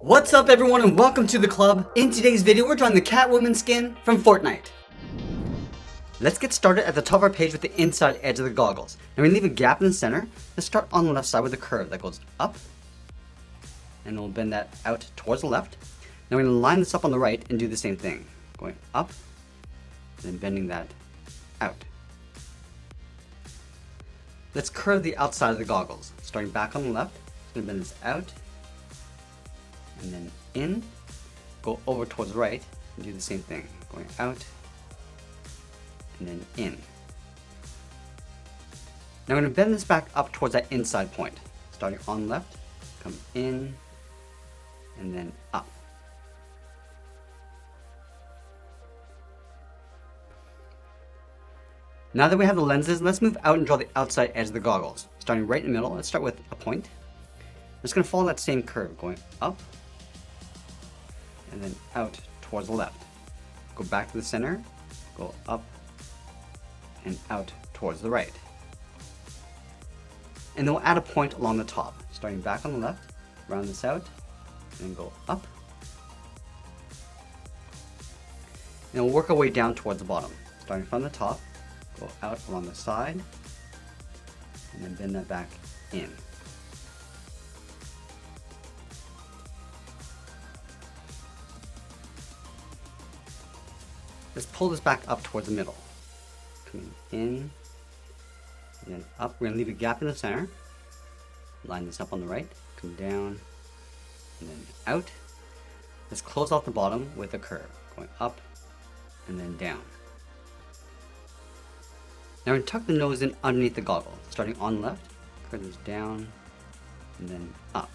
What's up everyone and welcome to the club. In today's video we're drawing the Catwoman skin from FORTNITE. Let's get started at the top of our page with the inside edge of the goggles. Now we leave a gap in the center. Let's start on the left side with a curve that goes up. And we'll bend that out towards the left. Now we're going to line this up on the right and do the same thing. Going up and then bending that out. Let's curve the outside of the goggles. Starting back on the left, I'm going to bend this out. And then in, go over towards the right, and do the same thing, going out, and then in. Now I'm going to bend this back up towards that inside point. Starting on the left, come in, and then up. Now that we have the lenses, let's move out and draw the outside edge of the goggles. Starting right in the middle, let's start with a point. I'm just going to follow that same curve, going up, and then out towards the left. Go back to the center, go up and out towards the right. And then we'll add a point along the top, starting back on the left, round this out, and go up. And we'll work our way down towards the bottom, starting from the top, go out along the side, and then bend that back in. Let's pull this back up towards the middle. Coming in, and then up. We're going to leave a gap in the center. Line this up on the right, come down, and then out. Let's close off the bottom with a curve, going up and then down. Now we're going to tuck the nose in underneath the goggle. Starting on the left, curve this down, and then up.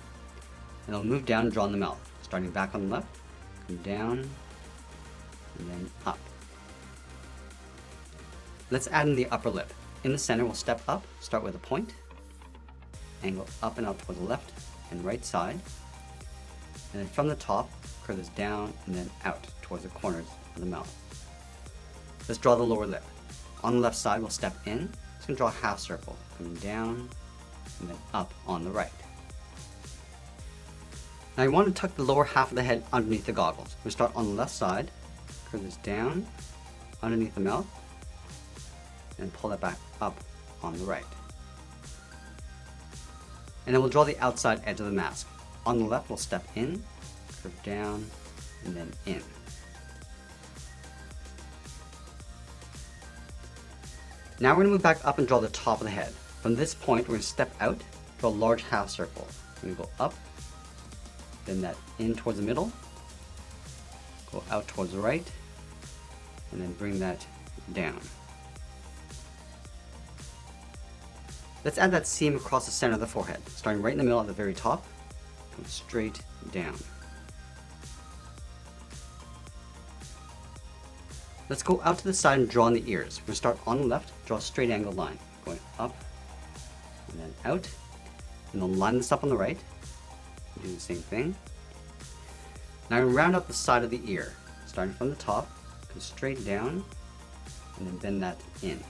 And I'll move down and draw in the mouth. Starting back on the left, come down, and then up. Let's add in the upper lip. In the center, we'll step up, start with a point, and go up and out towards the left and right side. And then from the top, curve this down and then out towards the corners of the mouth. Let's draw the lower lip. On the left side, we'll step in. Just going to draw a half circle, coming down and then up on the right. Now you want to tuck the lower half of the head underneath the goggles. We'll start on the left side, curve this down underneath the mouth, and pull that back up on the right. And then we'll draw the outside edge of the mask. On the left, we'll step in, curve down, and then in. Now we're going to move back up and draw the top of the head. From this point, we're going to step out, draw a large half circle. We're going to go up, then that in towards the middle, go out towards the right, and then bring that down. Let's add that seam across the center of the forehead, starting right in the middle at the very top, come straight down. Let's go out to the side and draw in the ears. We're going to start on the left, draw a straight angled line, going up and then out, and then line this up on the right, do the same thing. Now we round up the side of the ear, starting from the top, come straight down, and then bend that in.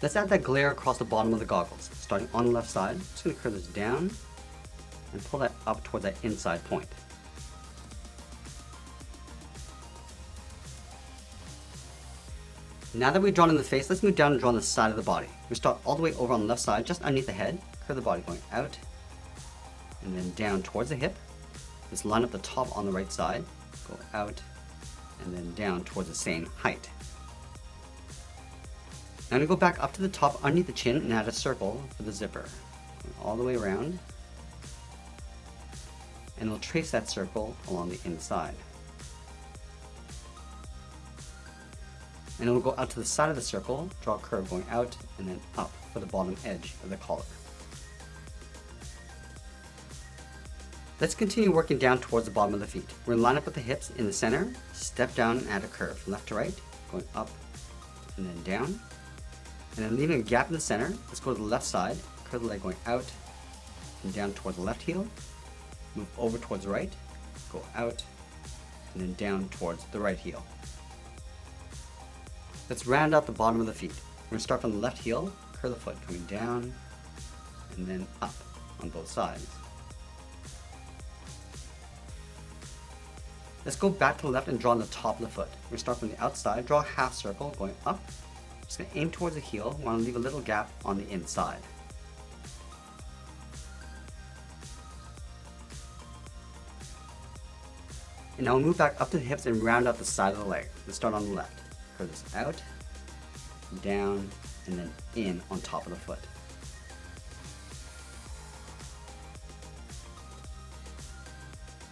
Let's add that glare across the bottom of the goggles. Starting on the left side, just going to curve this down and pull that up toward that inside point. Now that we've drawn in the face, let's move down and draw on the side of the body. We start all the way over on the left side, just underneath the head, curve the body going out and then down towards the hip. Let's line up the top on the right side, go out and then down towards the same height. Now I'm going to go back up to the top underneath the chin and add a circle for the zipper. Going all the way around. And we'll trace that circle along the inside. And then we'll go out to the side of the circle, draw a curve going out and then up for the bottom edge of the collar. Let's continue working down towards the bottom of the feet. We're going to line up with the hips in the center, step down and add a curve from left to right, going up and then down. And then leaving a gap in the center, let's go to the left side, curve the leg going out and down towards the left heel, move over towards the right, go out, and then down towards the right heel. Let's round out the bottom of the feet. We're going to start from the left heel, curve the foot coming down and then up on both sides. Let's go back to the left and draw on the top of the foot. We're going to start from the outside, draw a half circle going up. Just going to aim towards the heel. We want to leave a little gap on the inside. And now we'll move back up to the hips and round out the side of the leg. Let's start on the left. Curve this out, down, and then in on top of the foot.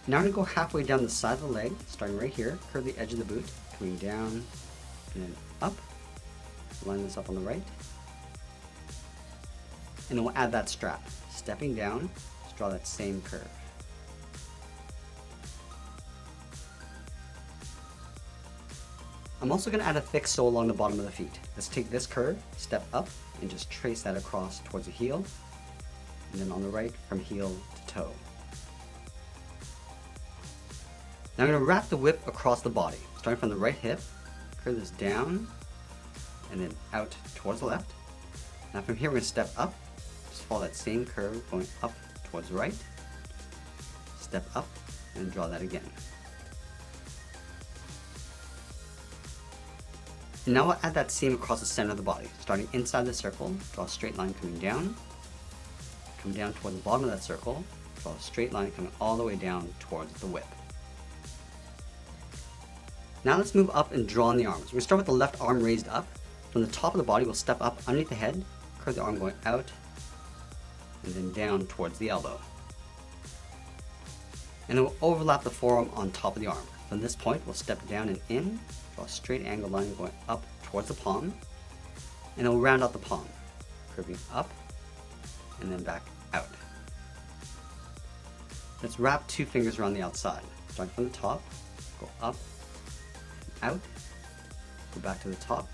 Now I'm going to go halfway down the side of the leg, starting right here, curve the edge of the boot, coming down, and then up. Line this up on the right. And then we'll add that strap. Stepping down, just draw that same curve. I'm also going to add a thick sole along the bottom of the feet. Let's take this curve, step up, and just trace that across towards the heel, and then on the right from heel to toe. Now I'm going to wrap the whip across the body, starting from the right hip, curve this down, and then out towards the left. Now from here we're going to step up, just follow that same curve going up towards the right, step up, and draw that again. And now we'll add that seam across the center of the body. Starting inside the circle, draw a straight line coming down, come down toward the bottom of that circle, draw a straight line coming all the way down towards the whip. Now let's move up and draw on the arms. We're going to start with the left arm raised up. From the top of the body, we'll step up underneath the head, curve the arm going out, and then down towards the elbow. And then we'll overlap the forearm on top of the arm. From this point, we'll step down and in, draw a straight angle line going up towards the palm, and then we'll round out the palm, curving up, and then back out. Let's wrap 2 fingers around the outside. Starting from the top, go up, out, go back to the top,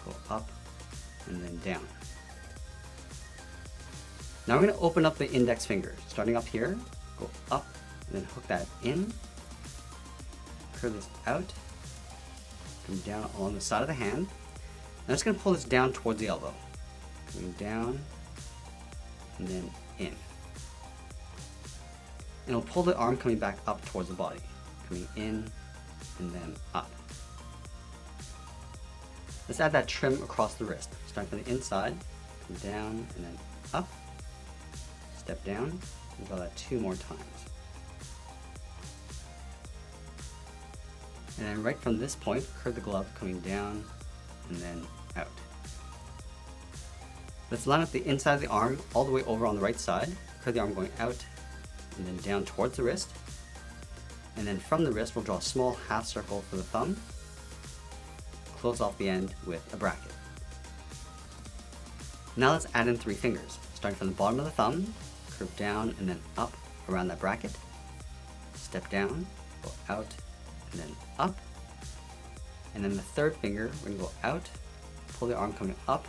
go up, and then down. Now we're going to open up the index finger. Starting up here, go up, and then hook that in, curve this out, come down along the side of the hand. Now just going to pull this down towards the elbow, coming down, and then in. And we'll pull the arm coming back up towards the body, coming in, and then up. Let's add that trim across the wrist. Starting from the inside, come down and then up, step down, and draw that 2 more times. And then right from this point, curve the glove coming down and then out. Let's line up the inside of the arm all the way over on the right side, curve the arm going out and then down towards the wrist. And then from the wrist, we'll draw a small half circle for the thumb, close off the end with a bracket. Now let's add in 3 fingers. Starting from the bottom of the thumb, curve down and then up around that bracket, step down, go out, and then up. And then the 3rd finger, we're going to go out, pull the arm coming up,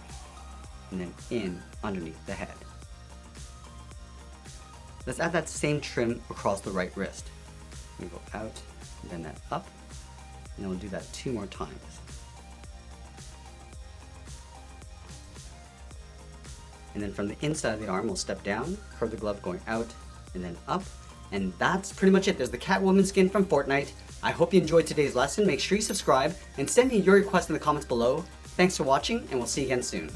and then in underneath the head. Let's add that same trim across the right wrist. We go out, and then that up, and then we'll do that 2 more times. And then from the inside of the arm, we'll step down, curve the glove going out, and then up. And that's pretty much it. There's the Catwoman skin from Fortnite. I hope you enjoyed today's lesson. Make sure you subscribe and send me your requests in the comments below. Thanks for watching, and we'll see you again soon.